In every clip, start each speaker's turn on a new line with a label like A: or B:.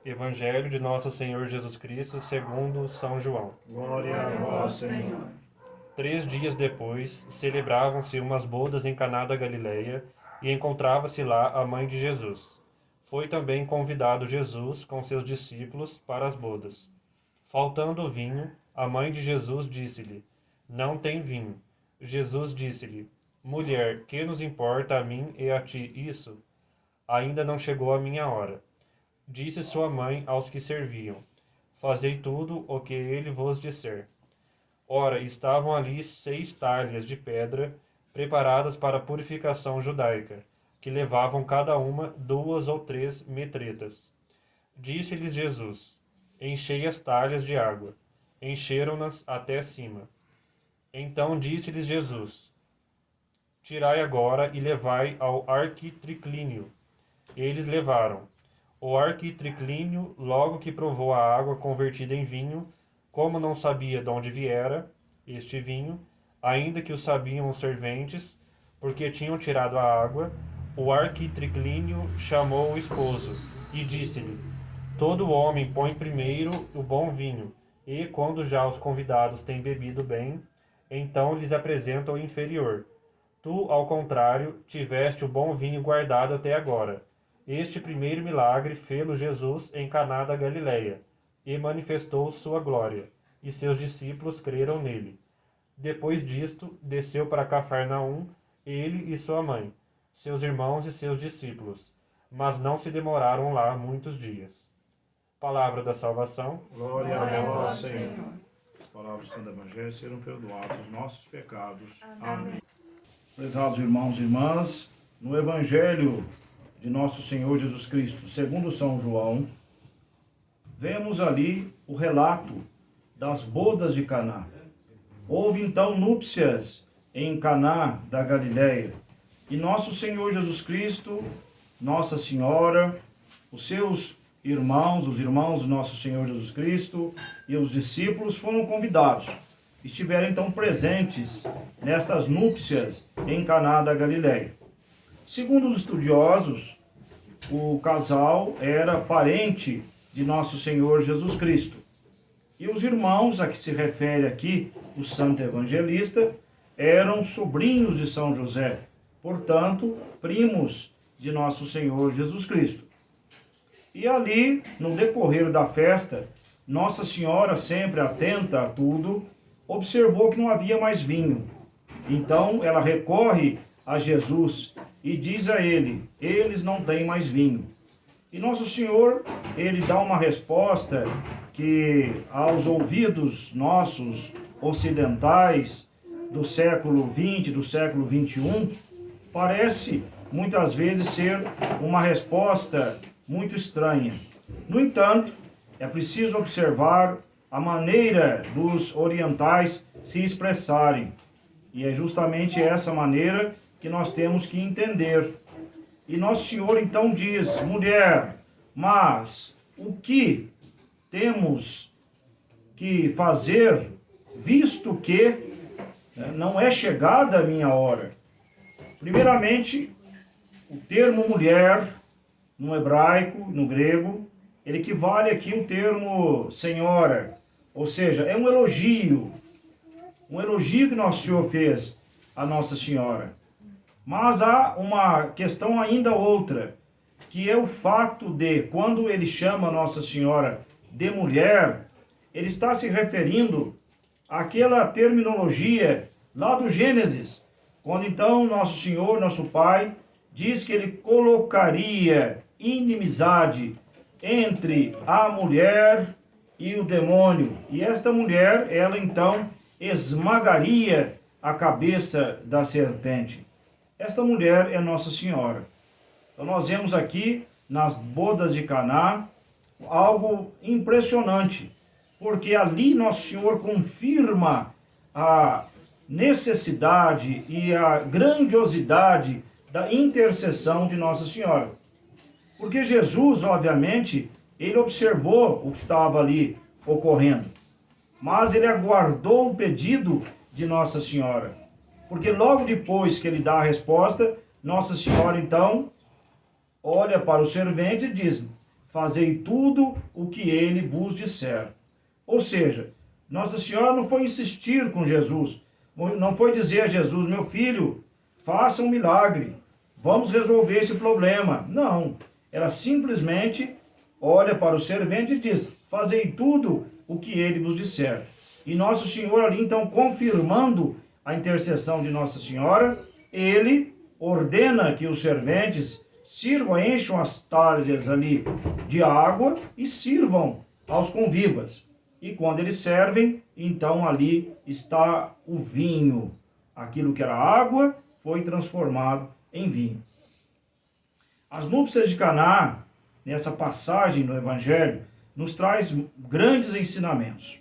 A: Evangelho de Nosso Senhor Jesus Cristo segundo São João.
B: Glória a vós, Senhor.
A: 3 dias depois, celebravam-se umas bodas em Caná da Galileia, e encontrava-se lá a mãe de Jesus. Foi também convidado Jesus com seus discípulos para as bodas. Faltando o vinho, a mãe de Jesus disse-lhe: Não tem vinho. Jesus disse-lhe: Mulher, que nos importa a mim e a ti isso? Ainda não chegou a minha hora. Disse sua mãe aos que serviam: Fazei tudo o que ele vos disser. Ora, estavam ali 6 talhas de pedra, preparadas para a purificação judaica, que levavam cada uma 2 ou 3 metretas. Disse-lhes Jesus: Enchei as talhas de água. Encheram-nas até cima. Então disse-lhes Jesus: Tirai agora e levai ao arquitriclínio. Eles levaram. O arquitriclínio, logo que provou a água convertida em vinho, como não sabia de onde viera este vinho, ainda que o sabiam os serventes, porque tinham tirado a água, o arquitriclínio chamou o esposo e disse-lhe: Todo homem põe primeiro o bom vinho, e, quando já os convidados têm bebido bem, então lhes apresenta o inferior. Tu, ao contrário, tiveste o bom vinho guardado até agora. Este primeiro milagre fê-lo Jesus em Caná da Galileia, e manifestou sua glória, e seus discípulos creram nele. Depois disto, desceu para Cafarnaum, ele e sua mãe, seus irmãos e seus discípulos, mas não se demoraram lá muitos dias. Palavra da salvação.
B: Glória a vós, Senhor. As palavras do Santo Evangelho serão perdoados os nossos pecados. Amém. Prezados irmãos e irmãs, no Evangelho de Nosso Senhor Jesus Cristo, segundo São João, vemos ali o relato das bodas de Caná. Houve então núpcias em Caná da Galileia, e Nosso Senhor Jesus Cristo, Nossa Senhora, os seus irmãos, os irmãos do Nosso Senhor Jesus Cristo e os discípulos foram convidados. Estiveram então presentes nestas núpcias em Caná da Galileia. Segundo os estudiosos, o casal era parente de Nosso Senhor Jesus Cristo. E os irmãos a que se refere aqui o Santo Evangelista eram sobrinhos de São José, portanto, primos de Nosso Senhor Jesus Cristo. E ali, no decorrer da festa, Nossa Senhora, sempre atenta a tudo, observou que não havia mais vinho. Então, ela recorre a Jesus e diz a ele: eles não têm mais vinho. E Nosso Senhor, ele dá uma resposta que aos ouvidos nossos ocidentais do século XX, do século XXI, parece muitas vezes ser uma resposta muito estranha. No entanto, é preciso observar a maneira dos orientais se expressarem. E é justamente essa maneira que nós temos que entender. E Nosso Senhor então diz: mulher, mas o que temos que fazer, visto que não é chegada a minha hora? Primeiramente, o termo mulher, no hebraico, no grego, ele equivale aqui ao termo senhora, ou seja, é um elogio que Nosso Senhor fez a Nossa Senhora. Mas há uma questão ainda outra, que é o fato de, quando ele chama Nossa Senhora de mulher, ele está se referindo àquela terminologia lá do Gênesis, quando então Nosso Senhor, nosso Pai, diz que ele colocaria inimizade entre a mulher e o demônio. E esta mulher, ela então esmagaria a cabeça da serpente. Esta mulher é Nossa Senhora. Então nós vemos aqui nas bodas de Caná algo impressionante, porque ali Nosso Senhor confirma a necessidade e a grandiosidade da intercessão de Nossa Senhora. Porque Jesus, obviamente, ele observou o que estava ali ocorrendo, mas ele aguardou o pedido de Nossa Senhora. Porque logo depois que ele dá a resposta, Nossa Senhora então olha para o servente e diz: fazei tudo o que ele vos disser. Ou seja, Nossa Senhora não foi insistir com Jesus, não foi dizer a Jesus, meu filho, faça um milagre, vamos resolver esse problema. Não, ela simplesmente olha para o servente e diz, fazei tudo o que ele vos disser. E Nosso Senhor ali, então, confirmando a intercessão de Nossa Senhora, ele ordena que os serventes sirvam, encham as talhas ali de água e sirvam aos convivas. E quando eles servem, então ali está o vinho. Aquilo que era água foi transformado em vinho. As núpcias de Caná, nessa passagem do Evangelho, nos traz grandes ensinamentos.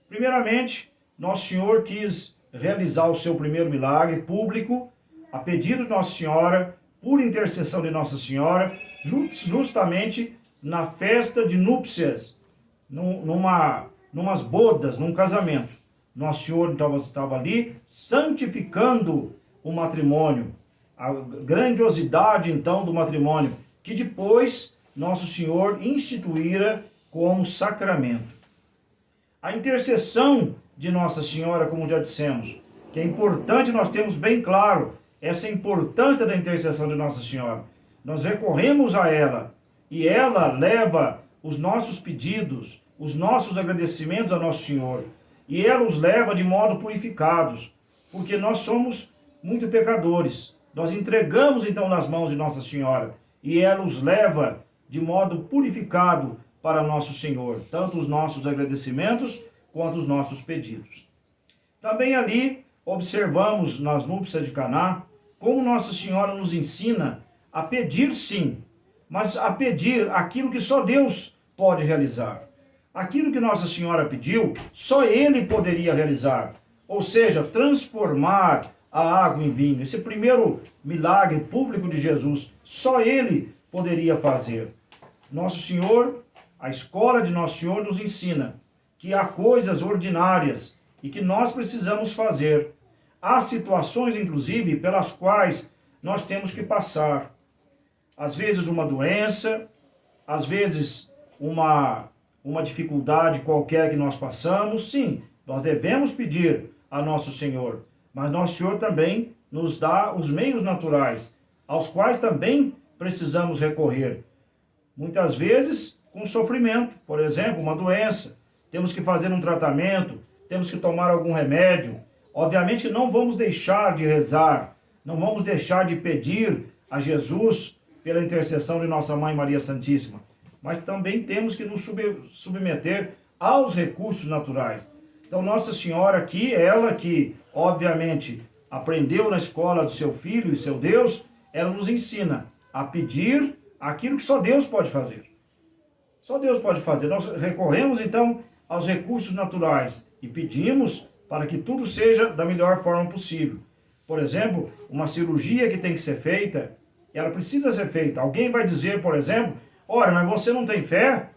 B: Primeiramente, Nosso Senhor quis realizar o seu primeiro milagre público, a pedido de Nossa Senhora, por intercessão de Nossa Senhora, justamente na festa de núpcias, numas bodas, num casamento. Nosso Senhor então estava ali santificando o matrimônio, a grandiosidade então do matrimônio, que depois Nosso Senhor instituíra como sacramento. A intercessão de Nossa Senhora, como já dissemos, que é importante nós termos bem claro essa importância da intercessão de Nossa Senhora. Nós recorremos a ela e ela leva os nossos pedidos, os nossos agradecimentos a Nosso Senhor. E ela os leva de modo purificados, porque nós somos muito pecadores. Nós entregamos então nas mãos de Nossa Senhora e ela os leva de modo purificado para Nosso Senhor, tanto os nossos agradecimentos quanto os nossos pedidos. Também ali observamos nas núpcias de Caná como Nossa Senhora nos ensina a pedir sim, mas a pedir aquilo que só Deus pode realizar. Aquilo que Nossa Senhora pediu, só Ele poderia realizar, ou seja, transformar a água em vinho. Esse primeiro milagre público de Jesus, só Ele poderia fazer. Nosso Senhor, a escola de Nosso Senhor nos ensina que há coisas ordinárias e que nós precisamos fazer. Há situações, inclusive, pelas quais nós temos que passar. Às vezes uma doença, às vezes uma dificuldade qualquer que nós passamos. Sim, nós devemos pedir a Nosso Senhor, mas Nosso Senhor também nos dá os meios naturais, aos quais também precisamos recorrer. Muitas vezes com sofrimento, por exemplo, uma doença, temos que fazer um tratamento, temos que tomar algum remédio. Obviamente que não vamos deixar de rezar, não vamos deixar de pedir a Jesus pela intercessão de Nossa Mãe Maria Santíssima, mas também temos que nos submeter aos recursos naturais. Então Nossa Senhora aqui, ela que obviamente aprendeu na escola do seu Filho e seu Deus, ela nos ensina a pedir aquilo que só Deus pode fazer. Só Deus pode fazer. Nós recorremos então aos recursos naturais e pedimos para que tudo seja da melhor forma possível. Por exemplo, uma cirurgia que tem que ser feita, ela precisa ser feita. Alguém vai dizer, por exemplo, ora, mas você não tem fé?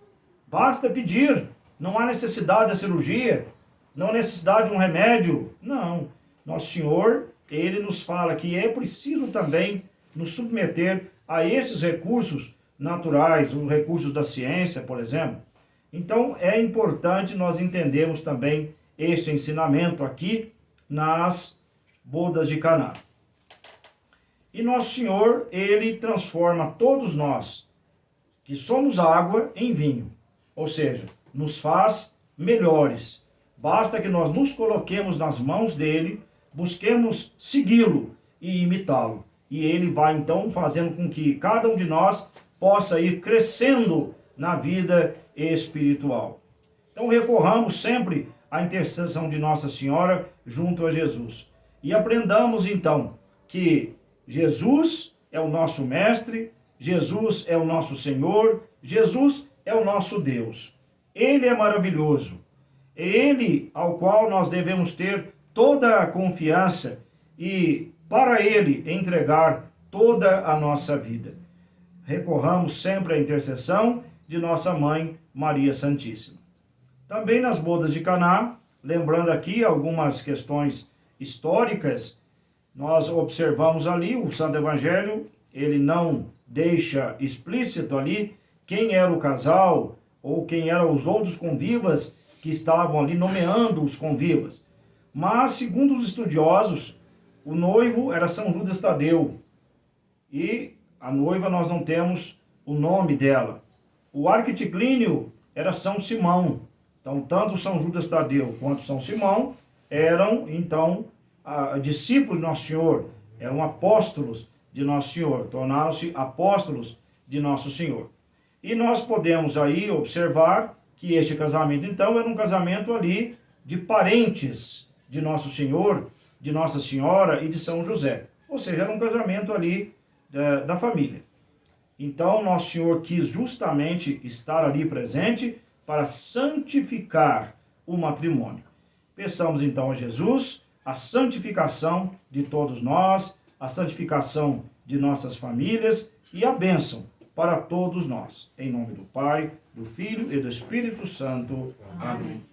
B: Basta pedir. Não há necessidade da cirurgia, não há necessidade de um remédio. Não. Nosso Senhor, Ele nos fala que é preciso também nos submeter a esses recursos naturais, os recursos da ciência, por exemplo. Então, é importante nós entendermos também este ensinamento aqui nas bodas de Caná. E Nosso Senhor, Ele transforma todos nós, que somos água, em vinho. Ou seja, nos faz melhores. Basta que nós nos coloquemos nas mãos dEle, busquemos segui-lo e imitá-lo. E Ele vai então fazendo com que cada um de nós possa ir crescendo na vida espiritual. Então recorramos sempre à intercessão de Nossa Senhora junto a Jesus. E aprendamos então que Jesus é o nosso mestre, Jesus é o nosso Senhor, Jesus é o nosso Deus. Ele é maravilhoso. É Ele ao qual nós devemos ter toda a confiança e para Ele entregar toda a nossa vida. Recorramos sempre à intercessão de nossa Mãe Maria Santíssima. Também nas bodas de Caná, lembrando aqui algumas questões históricas, nós observamos ali o Santo Evangelho, ele não deixa explícito ali quem era o casal ou quem eram os outros convivas que estavam ali nomeando os convivas. Mas, segundo os estudiosos, o noivo era São Judas Tadeu. E a noiva nós não temos o nome dela. O arquiticlínio era São Simão. Então, tanto São Judas Tadeu quanto São Simão eram, então, discípulos de Nosso Senhor, eram apóstolos de Nosso Senhor, tornaram-se apóstolos de Nosso Senhor. E nós podemos aí observar que este casamento, então, era um casamento ali de parentes de Nosso Senhor, de Nossa Senhora e de São José. Ou seja, era um casamento ali da família. Então, Nosso Senhor quis justamente estar ali presente para santificar o matrimônio. Peçamos então a Jesus a santificação de todos nós, a santificação de nossas famílias e a bênção para todos nós. Em nome do Pai, do Filho e do Espírito Santo. Amém.